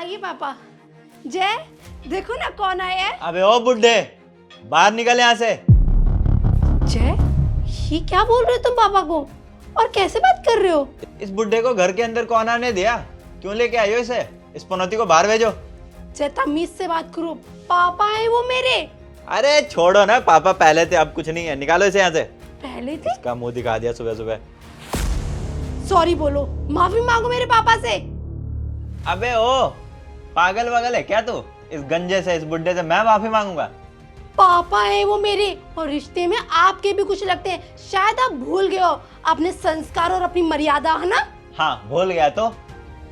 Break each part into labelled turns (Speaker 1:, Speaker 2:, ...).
Speaker 1: आइए पापा। जय, देखो ना कौन आया है।
Speaker 2: अबे ओ बुड्ढे, बाहर निकल यहाँ से।
Speaker 1: जय, ये क्या बोल रहे हो तुम पापा को, और कैसे बात कर रहे हो?
Speaker 2: इस बुड्ढे को घर के अंदर कौन आने दिया? क्यों लेके आई हो इसे? इस पनौती को बाहर भेजो।
Speaker 1: जय, तमीज से बात करो, पापा है वो मेरे।
Speaker 2: अरे छोड़ो ना, पापा पहले थे, अब कुछ नहीं है। निकालो इसे यहाँ से।
Speaker 1: पहले थे?
Speaker 2: इसका मुंह दिखा दिया सुबह सुबह।
Speaker 1: सॉरी बोलो, माफी मांगो मेरे पापा से।
Speaker 2: अबे ओ, पागल वागल है क्या तू? इस गंजे से, इस बुड्ढे से मैं माफी मांगूंगा?
Speaker 1: पापा है वो मेरे, और रिश्ते में आपके भी कुछ लगते हैं। शायद आप भूल गए हो अपने संस्कार और अपनी मर्यादा, है ना?
Speaker 2: हाँ भूल गया तो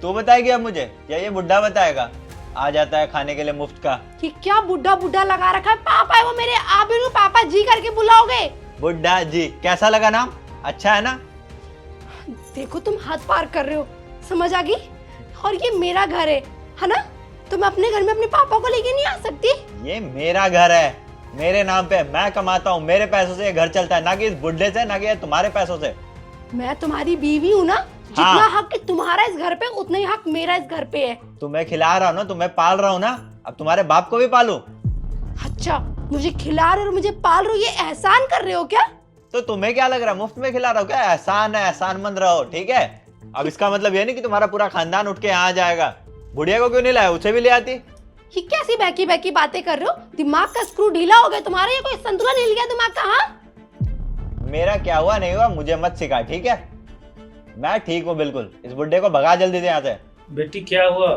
Speaker 2: तू बताएगी अब मुझे या ये बुड्ढा बताएगा? आ जाता है खाने के लिए मुफ्त का।
Speaker 1: कि क्या बुड्ढा बुड्ढा लगा रखा है? पापा है वो मेरे, आप भी उनको पापा जी करके बुलाओगे?
Speaker 2: बुड्ढा जी कैसा लगा नाम? अच्छा है ना?
Speaker 1: देखो तुम हद पार कर रहे हो, समझ आ गई? और ये मेरा घर है ना? तुम अपने घर में अपने पापा को लेके नहीं आ सकती?
Speaker 2: ये मेरा घर है, मेरे नाम पे, मैं कमाता हूँ, मेरे पैसों से ये घर चलता है, ना कि इस बुड्ढे से, ना कि तुम्हारे पैसों से।
Speaker 1: मैं तुम्हारी बीवी हूँ ना, जितना
Speaker 2: हाँ।
Speaker 1: हक तुम्हारा इस घर पे, उतना ही हक मेरा इस घर पे है।
Speaker 2: तुम्हें खिला रहा हूँ ना, तुम्हें पाल रहा हूँ ना, अब तुम्हारे बाप को भी पालूं।
Speaker 1: अच्छा, मुझे खिला रहे हो और मुझे पाल रहे हो, ये एहसान कर रहे हो क्या?
Speaker 2: तो तुम्हें क्या लग रहा है, मुफ्त में खिला रहा हूँ क्या? एहसान है, एहसानमंद रहो, ठीक है? अब इसका मतलब ये नहीं कि तुम्हारा पूरा खानदान उठ के यहाँ आ जाएगा। बुढ़िया को क्यों नहीं लाया? उसे भी ले आती।
Speaker 1: ये कैसी बहकी बहकी बातें कर रहे हो? दिमाग का स्क्रू ढीला हो गया तुम्हारा, ये कोई संतुलन हिल गया दिमाग का? हाँ,
Speaker 2: मेरा क्या हुआ नहीं हुआ मुझे मत सिखा, ठीक है? मैं ठीक हूँ बिल्कुल। इस बुड्ढे को भगा जल्दी से यहाँ से।
Speaker 3: बेटी क्या हुआ?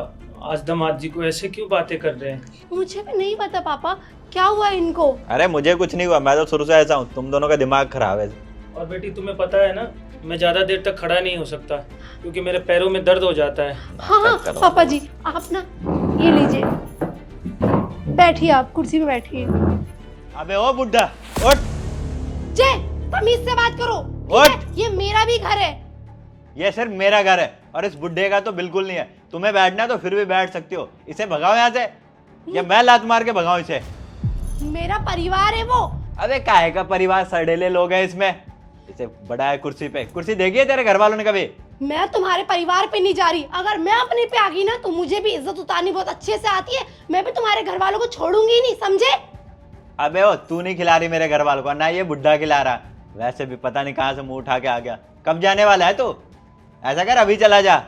Speaker 3: आज दामाद जी को ऐसे क्यों बातें कर रहे हैं?
Speaker 1: मुझे भी नहीं पता पापा, क्या हुआ इनको?
Speaker 2: अरे मुझे कुछ नहीं हुआ, मैं तो शुरू से ऐसा हूँ, तुम दोनों का दिमाग खराब है।
Speaker 3: और बेटी तुम्हें पता है ना, मैं ज्यादा देर तक खड़ा नहीं हो सकता क्योंकि मेरे पैरों में दर्द हो जाता है।
Speaker 1: हाँ हाँ पापा जी, आप ना ये लीजिए, बैठिए, आप कुर्सी पे बैठिए।
Speaker 2: अबे ओ बुड्ढा, उठ।
Speaker 1: जय, तमीज से बात करो, ठीक
Speaker 2: उठ।
Speaker 1: है? ये मेरा भी घर है।
Speaker 2: ये सिर्फ मेरा घर है और इस बुड्ढे का तो बिल्कुल नहीं है। तुम्हें बैठना है तो फिर भी बैठ सकती हो। इसे भगाओ यहाँ से, या मैं लात मार के भगाऊं इसे?
Speaker 1: मेरा परिवार है वो।
Speaker 2: अबे काहे का परिवार? सड़ेले लोग हैं इसमें। इसे बड़ा है कुर्सी पे। कुर्सी देखी है तेरे घर वालों ने कभी?
Speaker 1: मैं तुम्हारे परिवार पे नहीं जा रही, अगर मैं अपने पे आ गई ना तो मुझे भी इज्जत उतारनी बहुत अच्छे से आती है। मैं भी तुम्हारे घर वालों को छोड़ूंगी नहीं, समझे?
Speaker 2: अबे ओ, तू नहीं खिला रही मेरे घर वालों को, ना ये बुड्ढा खिला रहा। वैसे भी पता नहीं कहाँ से मुंह उठा के आ गया। कब जाने वाला है तू? ऐसा कर, अभी चला जा।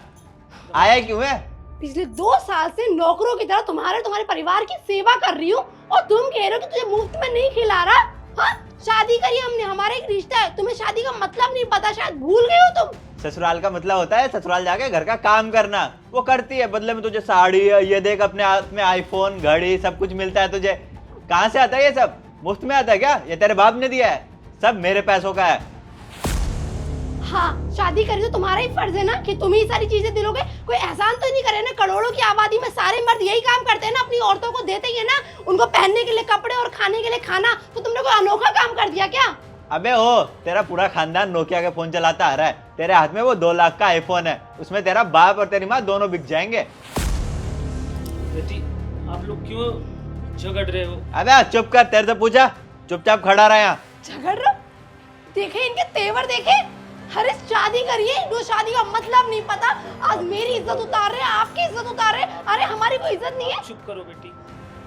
Speaker 2: आया क्यों है?
Speaker 1: पिछले 2 साल से नौकरों की तरह तुम्हारे परिवार की सेवा कर रही हूँ, और तुम कह रहे हो कि तुझे मुफ्त में नहीं खिला रहा? हाँ, शादी करी हमने, हमारा एक रिश्ता है। तुम्हें शादी का मतलब नहीं पता, शायद भूल गए हो तुम।
Speaker 2: ससुराल का मतलब होता है ससुराल जाके घर का काम करना। वो करती है, बदले में तुझे साड़ी, ये देख अपने हाथ में आईफोन, घड़ी, सब कुछ मिलता है तुझे। कहाँ से आता है ये सब? मुफ्त में आता है क्या? ये तेरे बाप ने दिया है? सब मेरे पैसों का है।
Speaker 1: हाँ, शादी करी तो तुम्हारा ही फर्ज है ना कि तुम ही सारी चीजें दिलोगे। कोई एहसान तो नहीं करे ना? करोड़ों की आबादी में सारे मर्द यही काम करते हैं ना, अपनी औरतों को देते ही है ना, उनको पहनने के लिए कपड़े और खाने के लिए खाना। तो तुमने कोई अनोखा काम कर दिया क्या?
Speaker 2: अबे ओ, तेरा पूरा खानदान नोकिया के फोन चलाता आ रहा है। तेरे हाथ में वो 2 लाख का आईफोन है, उसमें तेरा बाप और तेरी माँ दोनों बिक जाएंगे।
Speaker 3: बेटी आप लोग क्यों झगड़ रहे हो?
Speaker 2: अबे चुप कर, तेरे से पूछा? चुपचाप खड़ा रहा यहाँ।
Speaker 1: झगड़ रहे हो? देखे इनके तेवर, देखे। अरे शादी करिए, इनको शादी का मतलब नहीं पता। आज मेरी इज्जत उतार रहे हैं, आपकी इज्जत उतार रहे हैं। अरे हमारी कोई इज्जत नहीं है।
Speaker 3: चुप करो बेटी।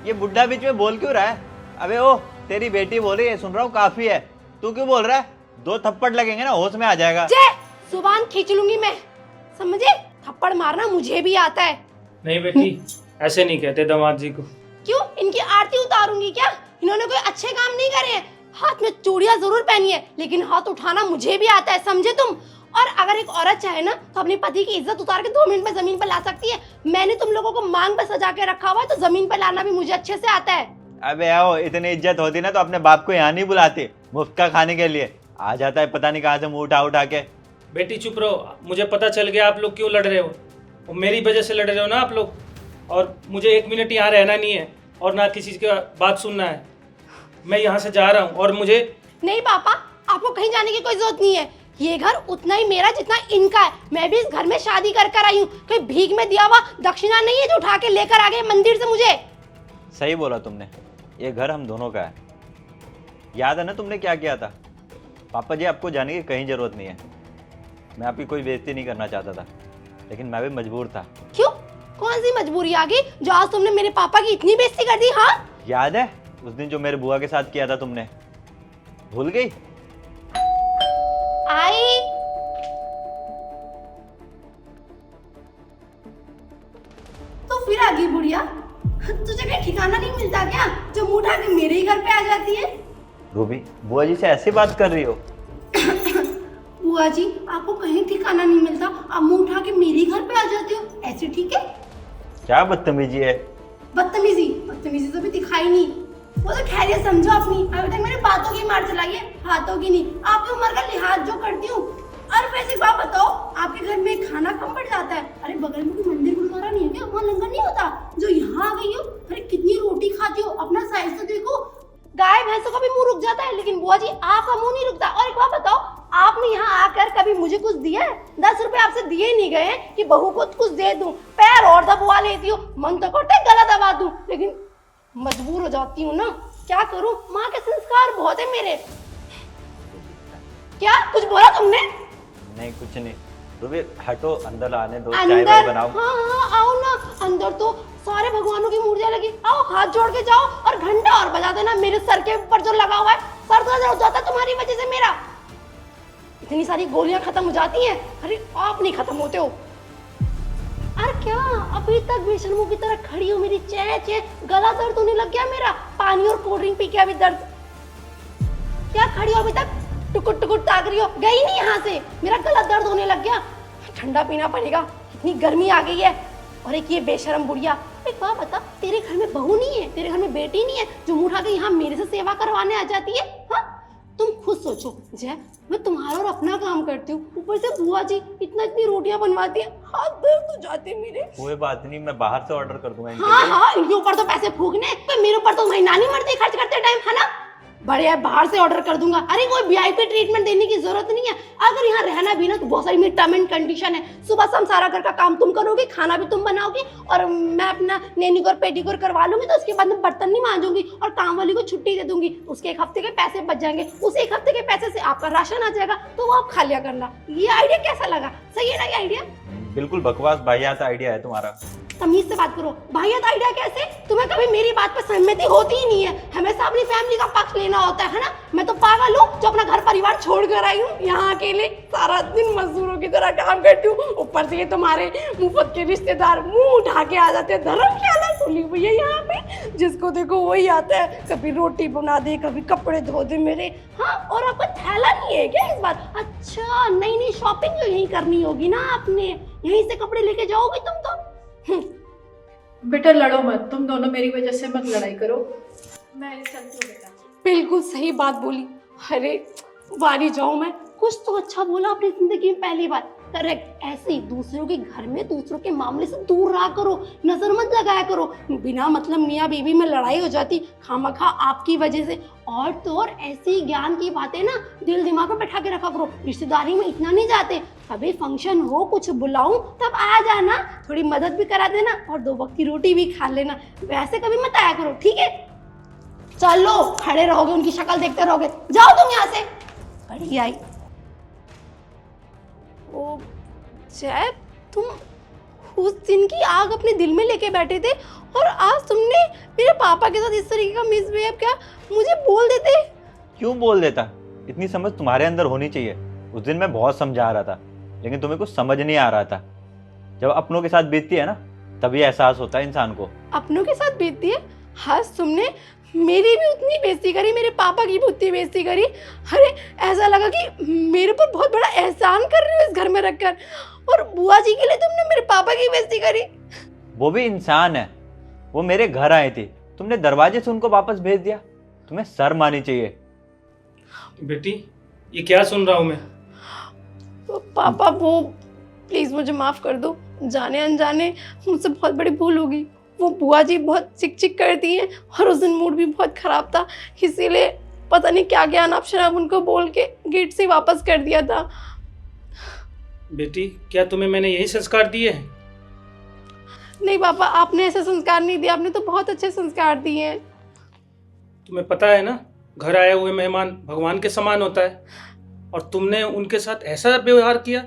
Speaker 2: ये बुड्ढा बीच में बोल क्यों रहा है? अबे ओ, तेरी बेटी बोल रही है, सुन रहा हूँ, काफी है। तू क्यों बोल रहा है? 2 थप्पड़ लगेंगे ना, होश में आ जाएगा।
Speaker 1: जय, जुबान खींच लूंगी मैं, समझे? थप्पड़ मारना मुझे भी आता है।
Speaker 3: नहीं बेटी, ऐसे नहीं कहते दामाद जी को।
Speaker 1: क्यों, इनकी आरती उतारूंगी क्या? इन्होंने कोई अच्छे काम नहीं करे हैं। हाथ में चूड़ियां जरूर पहनी है, लेकिन हाथ उठाना मुझे भी आता है, समझे तुम? और अगर एक औरत चाहे ना तो अपने पति की इज्जत उतार के 2 मिनट में जमीन पर ला सकती है। मैंने तुम लोगों को मांग पे सजा के रखा हुआ है, तो जमीन पर लाना भी मुझे अच्छे से आता है।
Speaker 2: अबे आओ, इतनी इज्जत होती ना तो अपने बाप को यहाँ नहीं बुलाती मुफ्त का खाने के लिए। आ जाता है पता नहीं कहाँ से मुंह उठा उठा के।
Speaker 3: बेटी चुप रहो, मुझे पता चल गया आप लोग क्यों लड़ रहे हो। और मेरी वजह से लड़ रहे हो ना आप लोग। और मुझे 1 मिनट यहाँ रहना नहीं है और ना किसी की बात सुनना है। मैं यहाँ से जा रहा हूँ। और मुझे
Speaker 1: नहीं पापा, आपको कहीं जाने की कोई जरूरत नहीं है। ये घर उतना ही मेरा जितना इनका है। मैं भी इस घर में शादी कर कर आई हूँ, कोई भीख में दिया हुआ दक्षिणा नहीं है जो उठा के लेकर आ गए मंदिर से मुझे।
Speaker 2: सही बोला तुमने, ये घर हम दोनों का है। याद है ना तुमने क्या किया था? पापा जी, आपको जाने की कहीं जरूरत नहीं है। मैं आपकी कोई बेइज्जती नहीं करना चाहता था, लेकिन मैं भी मजबूर था।
Speaker 1: क्यों? कौन सी मजबूरी आ गई जो आज तुमने मेरे पापा की इतनी बेइज्जती कर दी? हाँ,
Speaker 2: याद है उस दिन जो मेरे बुआ के साथ किया था तुमने? भूल गई?
Speaker 1: आई तो फिर आ गई बुढ़िया। तुझे कहीं ठिकाना नहीं मिलता क्या जो मुंह उठा के मेरे ही घर पे आ जाती है?
Speaker 2: रूबी, बुआ जी से ऐसी बात कर रही हो?
Speaker 1: बुआ जी, आपको कहीं ठिकाना नहीं मिलता, आप मुंह उठा के मेरे ही घर पे आ जाते हो, ऐसे ठीक है?
Speaker 2: क्या बदतमीजी है।
Speaker 1: बदतमीजी बदतमीजी तो भी दिखाई नहीं। वो तो खैरियत समझो अपनी, अभी तक मेरे बातों की मार चलाई है, हाथों की नहीं। आपकी उम्र का लिहाज जो करती हूँ। और वैसे एक बात बताओ, आपके घर में खाना कम पड़ जाता है? अरे बगल में कोई मंदिर गुरुद्वारा नहीं है क्या? वहाँ लंगर नहीं होता? जो यहाँ आ गई हो, अरे कितनी रोटी खाती हो, अपना साइज तो देखो। गाय भैंसों का भी मुंह रुक जाता है, लेकिन बुआ जी आपका मुंह नहीं रुकता। और एक बात बताओ, आपने यहाँ आकर कभी मुझे कुछ दिया है? 10 रुपए आपसे दिए नहीं गए कि बहू को कुछ दे दूं, पैर और दबवा लेती हो। मन तो करता है गला दबा दूं, लेकिन मजबूर हो जाती हूँ ना, क्या करूं? माँ के संस्कार बहुत है मेरे। क्या कुछ बोला तुमने?
Speaker 2: नहीं कुछ नहीं। रूबी हटो, अंदर आने दो, चाय
Speaker 1: अंदर?
Speaker 2: वाय बनाओ।
Speaker 1: हाँ आओ ना, अंदर तो सारे भगवानों की मूर्तियां लगी। आओ हाथ जोड़ के जाओ और घंटा और बजा देना मेरे सर के ऊपर जो लगा हुआ है। सर दर्द हो जाता है तुम्हारी वजह से मेरा। इतनी सारी गोलियां खत्म हो जाती हैं, अरे आप नहीं खत्म होते हो। अरे क्या अभी तक बेशर्मों की तरह खड़ी हो मेरी? चे गला दर्द होने लग गया मेरा। पानी और कोल्ड ड्रिंक पी के अभी दर्द। क्या खड़ी हो अभी तक? टुकुर टुकुर ताक रही हो? गई नहीं यहाँ से, मेरा गला दर्द होने लग गया। ठंडा पीना पड़ेगा, इतनी गर्मी आ गई है। और एक ये बेशरम बुढ़िया, एक बात बता, तेरे घर में बहू नहीं है, तेरे घर में बेटी नहीं है जो मुंह उठा के यहाँ मेरे से सेवा करवाने आ जाती है? हाँ, तुम खुद सोचो जय, मैं तुम्हारा और अपना काम करती हूँ, ऊपर से बुआ जी इतनी रोटियां बनवाती है, हाथ दर्द हो जाते हैं मेरे।
Speaker 2: कोई बात नहीं, मैं बाहर से ऑर्डर कर दूंगा इनके
Speaker 1: हाँ
Speaker 2: लिए।
Speaker 1: हाँ, इनके ऊपर तो पैसे फूकने, पर मेरे ऊपर तो तुम्हारी नानी मरती खर्च करते टाइम, है ना? बड़े बाहर से ऑर्डर कर दूंगा। अरे कोई वीआईपी ट्रीटमेंट देने की जरूरत नहीं है। अगर यहाँ रहना भी ना तो बहुत सारी मेरी टर्म एंड कंडीशन है। सुबह शाम सारा घर का काम तुम करोगे, खाना भी तुम बनाओगी, और मैं अपना नैनीकोर पेडीकोर करवा लूंगी, तो उसके बाद मैं बर्तन नहीं मांजूंगी और काम वाली को छुट्टी दे दूंगी। उसके 1 हफ्ते के पैसे बच जाएंगे, उस 1 हफ्ते के पैसे से आपका राशन आ जाएगा, तो वो आप खा लिया करना। ये आइडिया कैसा लगा? सही है ना ये आइडिया?
Speaker 2: बिल्कुल बकवास वाहियात आइडिया है तुम्हारा।
Speaker 1: तमीज से बात करो। वाहियात आइडिया कैसे? तुम्हें कभी मेरी बात पर सहमति होती ही नहीं है, हमेशा अपनी फैमिली का पक्ष लेना होता है ना? मैं तो पागल हूँ जो अपना घर परिवार छोड़ कर आई हूँ यहाँ अकेले, सारा दिन मजदूरों की तरह काम करती हूँ। ऊपर से ये तुम्हारे मुफ्त के रिश्तेदार मुंह उठा के आ जाते हैं। धर्मशाला खुली हुई है यहाँ पे, जिसको देखो वही आता है, कभी रोटी बना दे, कभी कपड़े धो दे मेरे। हाँ, और आपका थैला नहीं है क्या इस बार? अच्छा, नई शॉपिंग जो यहीं करनी होगी ना आपने, यहीं से कपड़े लेके जाओगी तुम तो।
Speaker 4: बेटा लड़ो मत, तुम दोनों मेरी वजह से मत लड़ाई करो। मैं चलती हूँ बेटा।
Speaker 1: बिल्कुल सही बात बोली। अरे वारी जाऊं मैं, कुछ तो अच्छा बोला अपनी जिंदगी में पहली बार। करेक्ट, ऐसे ही दूसरों के घर में दूसरों के मामले से दूर रहा करो, नजर मत लगाया करो। बिना मतलब मियाँ बीवी में लड़ाई हो जाती खामखा आपकी वजह से। और तो और ऐसी ज्ञान की बातें ना दिल दिमाग में बैठा के रखा करो। रिश्तेदारी में इतना नहीं जाते, कभी फंक्शन हो कुछ बुलाऊं तब आ जाना, थोड़ी मदद भी करा देना और 2 वक्त की रोटी भी खा लेना। वैसे कभी मत आया करो, ठीक है? चलो, खड़े रहोगे उनकी शक्ल देखते रहोगे, जाओ तुम यहाँ से। बड़ी आई। ओ जय, तुम उस दिन की आग अपने दिल में लेके बैठे थे और आज तुमने मेरे पापा के साथ इस तरीके का मिसबिहेव किया। मुझे बोल देते।
Speaker 2: क्यों बोल देता? इतनी समझ तुम्हारे अंदर होनी चाहिए। उस दिन मैं बहुत समझा रहा था, लेकिन तुम्हें कुछ समझ नहीं आ रहा था। जब अपनों के साथ बीतती है ना, तभी एहसास होता है इंसान को।
Speaker 1: अपनों के साथ बीतती है? हाँ, तुमने मेरी भी उतनी बेइज्जती करी, मेरे पापा की भी उतनी बेइज्जती करी। अरे ऐसा लगा कि मेरे ऊपर बहुत बड़ा एहसान कर रहे हो इस घर में रखकर, और बुआ जी के लिए तुमने मेरे पापा की बेइज्जती करी।
Speaker 2: वो भी इंसान है, वो मेरे घर आए थे, तुमने दरवाजे से उनको वापस भेज दिया। तुम्हें शर्म आनी चाहिए।
Speaker 3: बेटी, ये क्या सुन रहा हूँ मैं?
Speaker 1: पापा वो प्लीज मुझे माफ कर दो, जाने अनजाने मुझसे बहुत बड़ी भूल होगी। वो बुआ जी बहुत चिक करती हैं और उस दिन मूड भी बहुत खराब था, इसीलिए पता नहीं क्या ज्ञान आप शराब उनको बोल के गेट से वापस कर दिया था।
Speaker 3: बेटी, क्या तुम्हें मैंने यही संस्कार दिए हैं?
Speaker 1: नहीं पापा, आपने ऐसे संस्कार नहीं दिए, आपने तो बहुत अच्छे संस्कार दिए हैं।
Speaker 3: तुम्हें पता है ना, घर आए हुए मेहमान भगवान के समान होता है, और तुमने उनके साथ ऐसा व्यवहार किया।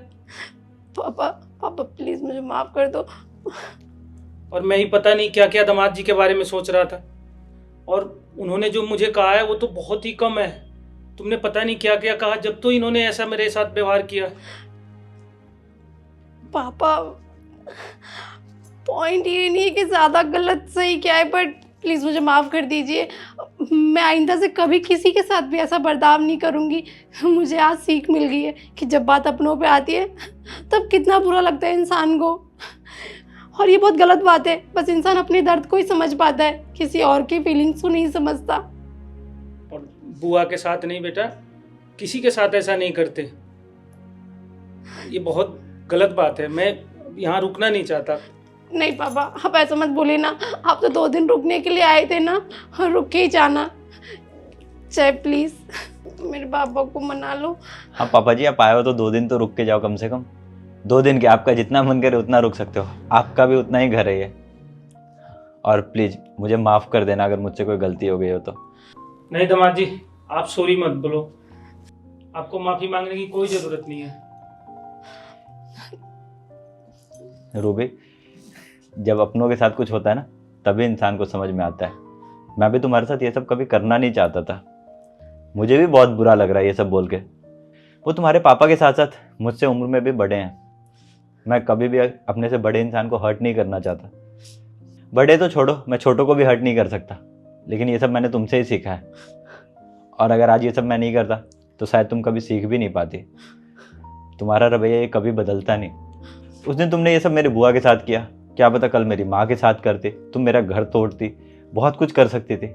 Speaker 1: पापा प्लीज मुझे माफ कर दो।
Speaker 3: और मैं ही पता नहीं क्या क्या दामाद जी के बारे में सोच रहा था। और उन्होंने जो मुझे कहा है वो तो बहुत ही कम है। तुमने पता नहीं क्या क्या कहा जब तो इन्होंने ऐसा मेरे साथ व्यवहार किया।
Speaker 1: पापा, पॉइंट ये नहीं है कि ज़्यादा गलत सही क्या है, बट प्लीज़ मुझे माफ़ कर दीजिए। मैं आइंदा से कभी किसी के साथ भी ऐसा बर्ताव नहीं करूँगी। मुझे आज सीख मिल गई है कि जब बात अपनों पे आती है तब कितना बुरा लगता है इंसान को। और ये बहुत गलत बात है, बस इंसान अपने दर्द को ही समझ पाता है, किसी और की फीलिंग्स को नहीं समझता।
Speaker 3: और बुआ के साथ नहीं बेटा, किसी के साथ ऐसा नहीं करते। ये बहुत गलत बात है। मैं यहाँ रुकना नहीं चाहता।
Speaker 1: नहीं पापा, आप ऐसा मत बोलिए ना। आप तो 2 दिन रुकने के लिए आए थे ना, रुक के ही जाना। चाहे प्लीज़ मेरे पापा को मना लो।
Speaker 2: हाँ पापा जी, आप आए हो तो 2 दिन तो रुक के जाओ कम से कम। 2 दिन के, आपका जितना मन करे उतना रुक सकते हो, आपका भी उतना ही घर है ये। और प्लीज़ मुझे माफ़ कर देना अगर मुझसे कोई गलती हो गई हो तो।
Speaker 3: नहीं दामाद जी, आप सॉरी मत बोलो। आपको माफ़ी मांगने की कोई ज़रूरत नहीं है।
Speaker 2: रूबी, जब अपनों के साथ कुछ होता है ना तभी इंसान को समझ में आता है। मैं भी तुम्हारे साथ ये सब कभी करना नहीं चाहता था। मुझे भी बहुत बुरा लग रहा है ये सब बोल के। वो तुम्हारे पापा के साथ साथ मुझसे उम्र में भी बड़े हैं। मैं कभी भी अपने से बड़े इंसान को हर्ट नहीं करना चाहता। बड़े तो छोड़ो, मैं छोटों को भी हर्ट नहीं कर सकता। लेकिन ये सब मैंने तुमसे ही सीखा है। और अगर आज ये सब मैं नहीं करता तो शायद तुम कभी सीख भी नहीं पाती। तुम्हारा रवैया ये कभी बदलता नहीं। उस दिन तुमने ये सब मेरी बुआ के साथ किया, क्या पता कल मेरी माँ के साथ करती, तुम मेरा घर तोड़ती, बहुत कुछ कर सकती थी।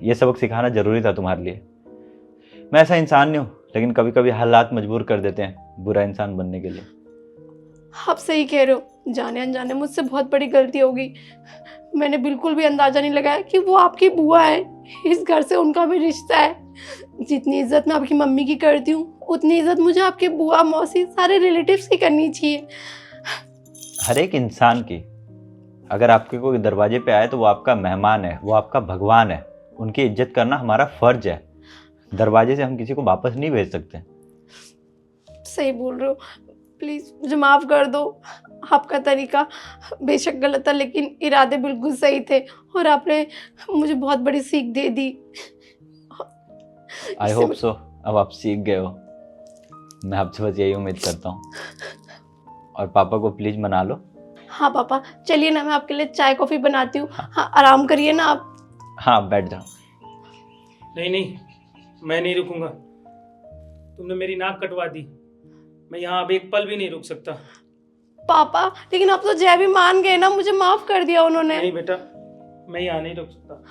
Speaker 2: ये सबक सिखाना ज़रूरी था तुम्हारे लिए। मैं ऐसा इंसान नहीं हूँ, लेकिन कभी कभी हालात मजबूर कर देते हैं बुरा इंसान बनने के लिए।
Speaker 1: आप सही कह रहे हो, जाने अनजाने मुझसे बहुत बड़ी गलती हो गई। मैंने बिल्कुल भी अंदाज़ा नहीं लगाया कि वो आपकी बुआ है। इस घर से उनका भी रिश्ता है। जितनी इज्जत मैं आपकी मम्मी की करती हूँ उतनी इज्जत मुझे आपके बुआ, मौसी, सारे रिलेटिव्स की करनी चाहिए।
Speaker 2: हर एक इंसान की, अगर आपके कोई दरवाजे पे आए तो वो आपका मेहमान है, वो आपका भगवान है। उनकी इज्जत करना हमारा फर्ज है। दरवाजे से हम किसी को वापस नहीं भेज सकते।
Speaker 1: सही बोल रहे हो, प्लीज़ मुझे माफ़ कर दो। आपका तरीका बेशक गलत था लेकिन इरादे बिल्कुल सही थे और आपने मुझे बहुत बड़ी सीख दे दी।
Speaker 2: आई होप सो अब आप सीख गए हो। मैं आपसे बस यही उम्मीद करता हूँ। और पापा को प्लीज़ मना लो।
Speaker 1: हाँ पापा, चलिए ना, मैं आपके लिए चाय कॉफ़ी बनाती हूँ। हाँ, आराम करिए ना आप।
Speaker 2: हाँ बैठ जाओ।
Speaker 3: नहीं नहीं, मैं नहीं रुकूंगा। तुमने मेरी नाक कटवा दी। मैं यहाँ अब एक पल भी नहीं रुक सकता।
Speaker 1: पापा, लेकिन आप तो जय भी मान गए ना, मुझे माफ़ कर दिया उन्होंने।
Speaker 3: नहीं बेटा, मैं यहाँ नहीं रुक सकता।